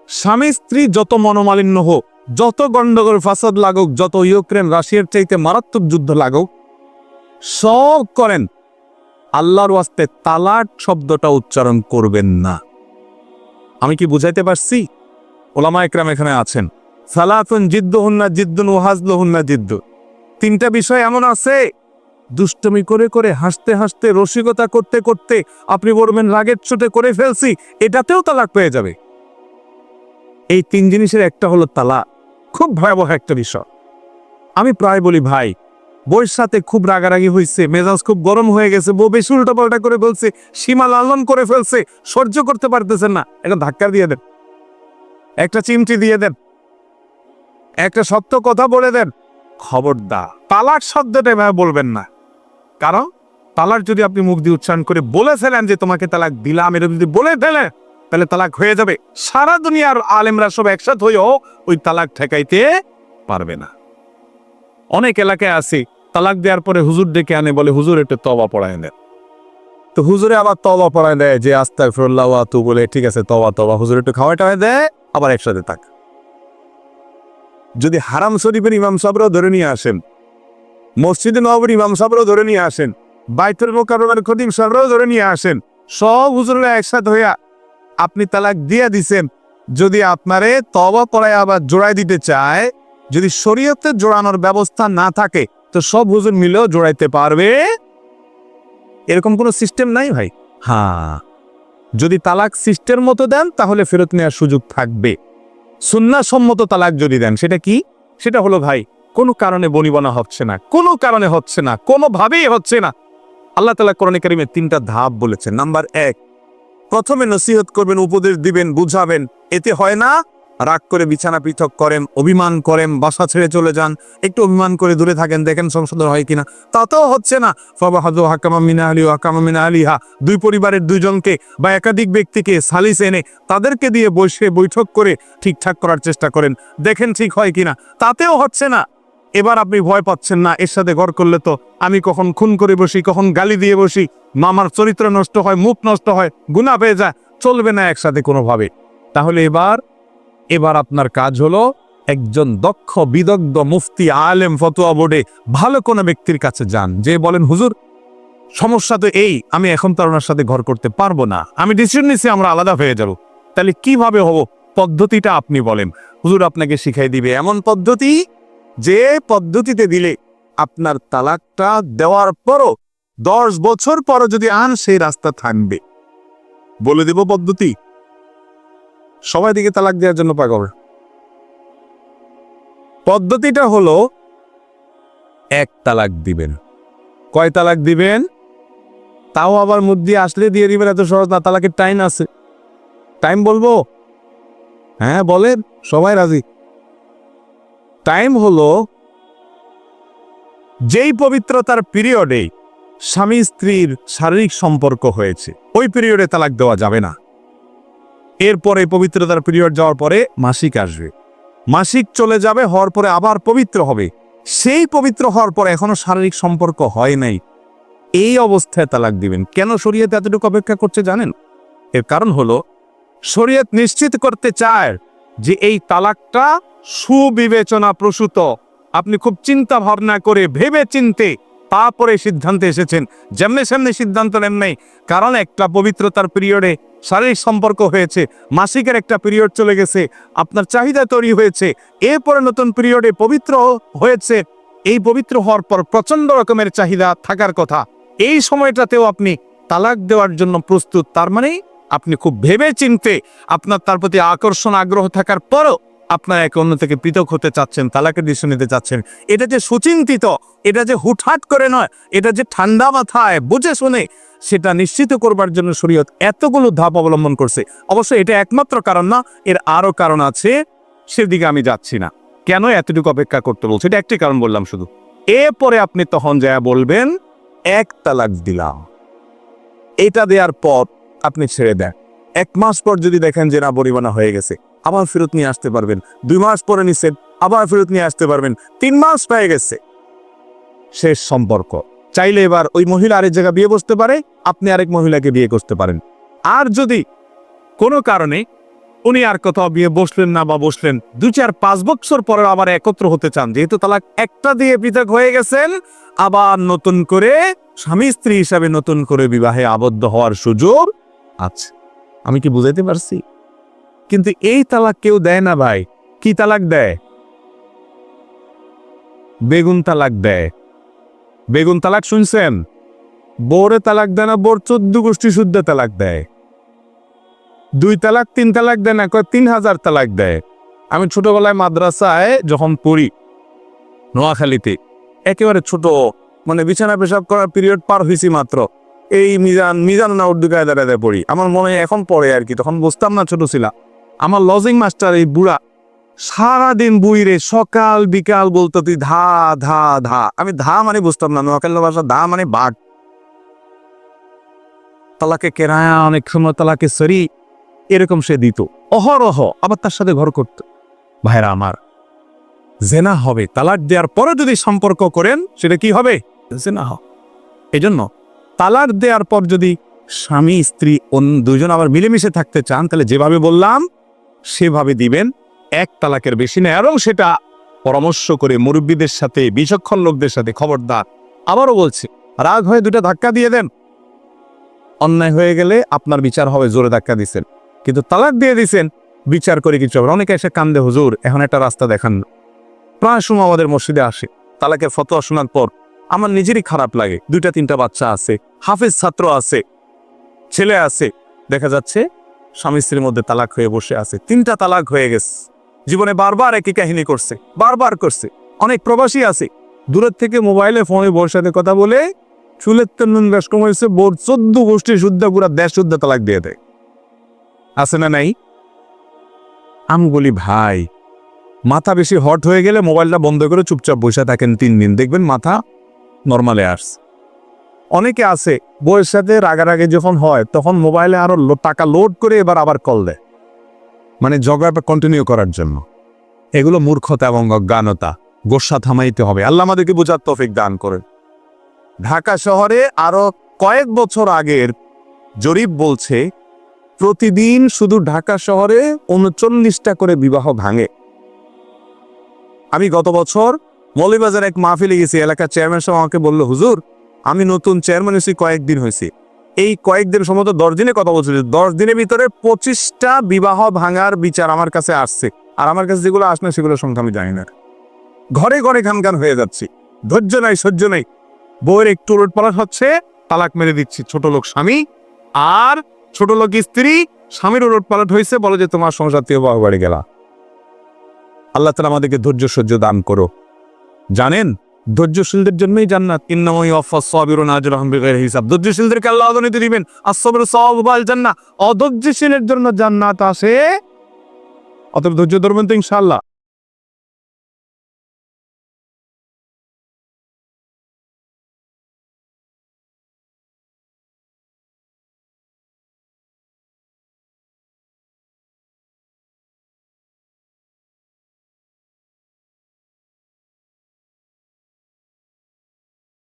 স্বামী স্ত্রী যত মনোমালিন্য হোক, যত গন্ডগোল ফাসাদ লাগুক, যত ইউক্রেন রাশিয়ার চাইতে মারাত্মক যুদ্ধ লাগুক, সব করেন, আল্লাহর ওয়াস্তে তালাক শব্দটা উচ্চারণ করবেন না। আমি কি বুঝাইতে পারছি? ওলামা একরাম এখানে আছেন। সালাতুন জিদ্দুহুন্না জিদ্দুন ওয়া হাজলুহুন্না জিদ্দুন। তিনটা বিষয় এমন আছে, দুষ্টমি করে করে, হাসতে হাসতে, রসিকতা করতে করতে আপনি বলবেন রাগের চোটে করে ফেলছি, এটাতেও তালাক পেয়ে যাবে। এই তিন জিনিসের একটা হলো তালাক। খুব ভয়াবহ একটা বিষয়। আমি প্রায় বলি, ভাই বউয়ের সাথে খুব রাগারাগি হয়েছে, মেজাজ খুব গরম হয়ে গেছে, বউ বেশি উল্টাপাল্টা করে ফেলছে, সীমা লালন করে ফেলছে, সহ্য করতে পারতেছেন না, একটা ধাক্কা দিয়ে দেন, একটা চিমটি দিয়ে দেন, একটা শক্ত কথা বলে দেন। খবরদার তালাক শব্দটা এভাবে বলবেন না। কারণ তালাক যদি আপনি মুখ দিয়ে উচ্চারণ করে বলে ফেলেন যে তোমাকে তালাক দিলাম, এটা যদি বলে ফেলেন তাহলে তালাক হয়ে যাবে। সারা দুনিয়ার আলেমরা সব একসাথে হয়েও ওই তালাক ঠেকাইতে পারবে না। অনেক এলাকায় আছে তালাক দেওয়ার পরে হুজুর ডেকে আনে, বলে হুজুর একটু তওবা পড়ায় দেন। তো হুজুরে আবার তওবা পড়ায় দেয় যে আস্তাগফিরুল্লাহ ওয়া আতুবু ইলাইহি, ঠিক আছে তওবা তওবা, হুজুর একটু খাওয়াটায় দেয়, আবার একসাথে থাক। যদি হারাম শরীফের ইমাম সাহেবরাও ধরে নিয়ে আসেন, মসজিদে নববীর ইমাম সাহেবরাও ধরে নিয়ে আসেন, বাইতুল মুকাররমের খতিব সাহেবরাও ধরে নিয়ে আসেন, সব হুজুররা একসাথে হইয়া আপনি তালাক দিয়ে দিছেন, যদি আপনারে তওবা পড়ায় আবার জোড়াই দিতে চায়, যদি শরীয়তে জোড়ানোর ব্যবস্থা না থাকে তো সব হুজুর মিলেও জোড়াইতে পারবে, এরকম কোনো সিস্টেম নাই ভাই। হ্যাঁ, যদি তালাক সিস্টেম মতো দেন তাহলে ফেরত নেওয়ার সুযোগ থাকবে। সুন্নাহ সম্মত তালাক যদি দেন, সেটা কি? সেটা হলো ভাই কোনো কারণে বনিবনা হচ্ছে না, কোনো কারণে হচ্ছে না, কোনোভাবেই হচ্ছে না, আল্লাহ তাআলা কোরআনে কারীমে তিনটা ধাপ বলেছেন। নাম্বার 1, প্রথমে নসিহত করবেন, উপদেশ দিবেন, বুঝাবেন, এতে হয় না রাগ করে বিছানা পৃথক করেন, অভিমান করেন, বাসা ছেড়ে চলে যান, একটু অভিমান করে দূরে থাকেন, দেখেন সংশোধন হয় কিনা, তাতেও হচ্ছে না, ফাবাহাদু হাকামা মিন আহলি ওয়া হাকামা মিন আহলিহা, দুই পরিবারের দুইজনকে বা একাধিক ব্যক্তিকে সালিস এনে তাদেরকে দিয়ে বসে বৈঠক করে ঠিকঠাক করার চেষ্টা করেন, দেখেন ঠিক হয় কিনা, তাতেও হচ্ছে না। এবার আপনি ভয় পাচ্ছেন না, এর সাথে ঘর করলে তো আমি কখন খুন করে বসি, কখন গালি দিয়ে বসি, মামার চরিত্র নষ্ট হয়, মুখ নষ্ট হয়, গুনাহ পেয়ে যায়, চলবে না একসাথে কোনোভাবে। তাহলে এবার আপনার কাজ হলো একজন দক্ষ বিদগ্ধ মুফতি আলেম ফতোয়া বোর্ডে ভালো কোনো ব্যক্তির কাছে যান, যে বলেন হুজুর সমস্যা তো এই, আমি এখন তো ওনার সাথে ঘর করতে পারবো না, আমি ডিসিশন নিছি আমরা আলাদা হয়ে যাব, তাহলে কিভাবে হবো, পদ্ধতিটা আপনি বলেন। হুজুর আপনাকে শিখাই দিবে এমন পদ্ধতি, যে পদ্ধতিতে দিলে আপনার তালাকটা দেওয়ার পরও 10 বছর পরও যদি আন সেই রাস্তা থাকবে। বলে দেব পদ্ধতি, সবাই দিকে তালাক দেওয়ার জন্য পাগল। পদ্ধতিটা হলো 1 তালাক দিবেন। কয় তালাক দিবেন? তাও আবার মধ্যে আসলে দিয়ে দিবেন, এত সহজ না, তালাকের টাইম আছে। টাইম বলবো? হ্যাঁ বলেন, সবাই রাজি। টাইম হলো যেই পবিত্রতার পিরিয়ডে স্বামী স্ত্রীর শারীরিক সম্পর্ক হয়েছে, ওই পিরিয়ডে তালাক দেওয়া যাবে না। এরপরে পবিত্রতার পিরিয়ড যাওয়ার পরে মাসিক আসবে, মাসিক চলে যাবে, হওয়ার পরে আবার পবিত্র হবে, সেই পবিত্র হওয়ার পরে এখনো শারীরিক সম্পর্ক হয় নাই, এই অবস্থায় তালাক দিবেন। কেন শরীয়ত এতটুকু অপেক্ষা করছে জানেন? এর কারণ হলো শরীয়ত নিশ্চিত করতে চায় যে এই তালাকটা সুবিবেচনা প্রসূত, আপনি খুব চিন্তা ভাবনা করে ভেবে চিনতে তারপরে সিদ্ধান্তে এসেছেন, যেমনি সেমনি সিদ্ধান্ত নেন নাই। কারণ একটা পবিত্রতার পিরিয়ডে শারীরিক সম্পর্ক হয়েছে, মাসিকের একটা পিরিয়ড চলে গেছে, আপনার চাহিদা তৈরি হয়েছে, এরপরে নতুন পিরিয়ডে পবিত্র হয়েছে, এই পবিত্র হওয়ার পর প্রচন্ড রকমের চাহিদা থাকার কথা, এই সময়টাতেও আপনি তালাক দেওয়ার জন্য প্রস্তুত, তার মানে আপনি খুব ভেবে চিনতে, আপনার তার প্রতি আকর্ষণ আগ্রহ থাকার পরও আপনার একে অন্য থেকে পৃথক হতে চাচ্ছেন, তালাকের ডিসিশন নিতে চাচ্ছেন। এটা যে সুচিন্তিত, এটা যে হুটহাট করে নয়, এটা যে ঠান্ডা মাথায় বুঝে শুনে, সেটা নিশ্চিত করবার জন্য শরীয়ত এতগুলো ধাপ অবলম্বন করছে। অবশ্য এটা একমাত্র কারণ না, এর আরো কারণ আছে, সেদিকে আমি যাচ্ছি না। কেন এতটুকু অপেক্ষা করতে বলছে, এটা একটি কারণ বললাম শুধু। এরপরে আপনি তখন যা বলবেন 1 তালাক দিলাম, এটা দেওয়ার পর আপনি ছেড়ে দেন। 1 মাস পর যদি দেখেন যে না বনিবনা হয়ে গেছে, আবার ফেরত নিয়ে আসতে পারবেন। 2 মাস পরে নিছেন, আবার ফেরত নিয়ে আসতে পারবেন। 3 মাস পেয়ে গেছে, শেষ সম্পর্ক। চাইলে এবার ওই মহিলা আরেক জায়গায় বিয়ে বসতে পারে, আপনি আরেক মহিলাকে বিয়ে করতে পারেন। আর যদি কোনো কারণে উনি আর কোথাও বিয়ে বসলেন না বা বসলেন 2-4-5 বছর পরে আবার একত্র হতে চান, যেহেতু তালাক একটা দিয়ে পৃথক হয়ে গেছেন, আবার নতুন করে স্বামী স্ত্রী হিসাবে নতুন করে বিবাহে আবদ্ধ হওয়ার সুযোগ আছে। আমি কি বুঝাইতে পারছি? কিন্তু এই তালাক কেউ দেয় না ভাই। কি তালাক দেয়? বেগুন তালাক দেয়। বেগুন তালাক শুনছেন? বউরে তালাক দেয় না, বোর 14 গোষ্ঠী শুদ্ধ তালাক দেয়। 2 তালাক 3 তালাক দেয় না, 3000 তালাক দেয়। আমি ছোটবেলায় মাদ্রাসায় যখন পড়ি নোয়াখালীতে, একেবারে ছোট, মানে বিছানা পেশাব করার পিরিয়ড পার হয়েছি মাত্র, এই মিজান না উর্দু কায়দায় পড়ি। আমার মনে হয় এখন পড়ে আর কি, তখন বুঝতাম না, ছোট ছিলাম। আমার লজিং মাস্টার এই বুড়া সারাদিন বুইরে সকাল বিকাল বলতো তুই ধা ধা ধা। আমি ধা মানে বুঝতাম না, নোয়াখালী ভাষা ধা মানে বাঘ। তালাকে কেরায়া, অনেক সময় তালাকে সরি, এরকম সে দিত অহরহ, আবার তার সাথে ঘর করত। ভাইরা আমার, জেনা হবে। তালাক দেওয়ার পরে যদি সম্পর্ক করেন সেটা কি হবে? জেনা হবে। এই জন্য তালাক দেওয়ার পর যদি স্বামী স্ত্রী দুজন আবার মিলেমিশে থাকতে চান, তাহলে যেভাবে বললাম সেভাবে দিবেন। 1 তালাকের বেশি নেই, এবং সেটা পরামর্শ করে মুরব্বীদের সাথে, বিচক্ষণ লোকদের সাথে। খবরদার, আবারও বলছি, রাগ হয়ে 2টা ধাক্কা দিয়ে দেন। অন্যায় হয়ে গেলে আপনার বিচার হবে, জোরে ধাক্কা দিচ্ছেন। কিন্তু তালাক দিয়ে দিচ্ছেন, বিচার করে কিছু হবে। অনেকে এসে কান্দে, হুজুর এখন একটা রাস্তা দেখান না। প্রায় সময় আমাদের মসজিদে আসে, তালাকের ফতোয়া শোনার পর আমার নিজেরই খারাপ লাগে। 2-3টা বাচ্চা আছে, হাফেজ ছাত্র আছে, ছেলে আছে, দেখা যাচ্ছে স্বামী স্ত্রীর মধ্যে তালাক হয়ে বসে আছে। 3টা তালাক হয়ে গেছে, জীবনে বারবার একই কাহিনী করছে, বারবার করছে। অনেক প্রবাসী আছে, দূরের থেকে মোবাইলে ফোনে বউর সাথে কথা বলে চুলের তেমন বেশ কম হয়েছে, বোর 14 গোষ্ঠী শুদ্ধ, পুরা দেশ শুদ্ধ তালাক দিয়ে দেয়। আছে না নাই? আমি বলি ভাই, মাথা বেশি হট হয়ে গেলে মোবাইলটা বন্ধ করে চুপচাপ বসে থাকেন 3 দিন, দেখবেন মাথা নর্মালে আসছে। অনেকে আছে বউয়ের সাথে রাগারাগি যখন হয় তখন মোবাইলে আরো টাকা লোড করে এবার আবার কল দেয়, মানে ঝগড়াটা কন্টিনিউ করার জন্য। এগুলো মূর্খতা এবং অজ্ঞানতা। গোসা থামাইতে হবে। আল্লাহ আমাদেরকে বোঝার তৌফিক দান করেন। ঢাকা শহরে আরো কয়েক বছর আগের জরিপ বলছে প্রতিদিন শুধু ঢাকা শহরে 39টা করে বিবাহ ভাঙে। আমি গত বছর মৌলভীবাজার এক মাহফিলে গেছি, এলাকার চেয়ারম্যান সাহেব আমাকে বললো, হুজুর আমি নতুন চেয়ারম্যান হয়েছি কয়েকদিন হয়েছে, এই কয়েকদিন সম্ভবত 10 দিনে কথা বলছিল, 10 দিনের ভিতরে 25টা বিবাহ ভাঙার বিচার আমার কাছে আসছে। আর আমার কাছে যেগুলো আসলে সেগুলোর সংখ্যা আমি জানি না। ঘরে ঘরে খানখান হয়ে যাচ্ছি, ধৈর্য নাই, সহ্য নেই। বউয়ের একটু উলটপালট হচ্ছে, তালাক মেরে দিচ্ছি। ছোট লোক স্বামী আর ছোট লোক স্ত্রী, স্বামীর উলটপালট হয়েছে, বলে যে তোমার সংসার থেকে বাবা বাড়ি গেলা। আল্লাহ তাআলা আমাদেরকে ধৈর্য সহ্য দান করো। জানেন, ধৈর্যশীলদের জন্যই জান্নাত। ইন্নামা ইউওয়াফাস সাবিরুনা আজরাহুম বিগাইরি হিসাব। ধৈর্যশীলদেরকে আল্লাহ আদনিতে দিবেন। আস-সাবরু সাওয়াবুল জান্নাহ। অধৈর্যশীলের জন্য জান্নাত আছে। অতএব ধৈর্য ধরবেন তো ইনশাআল্লাহ।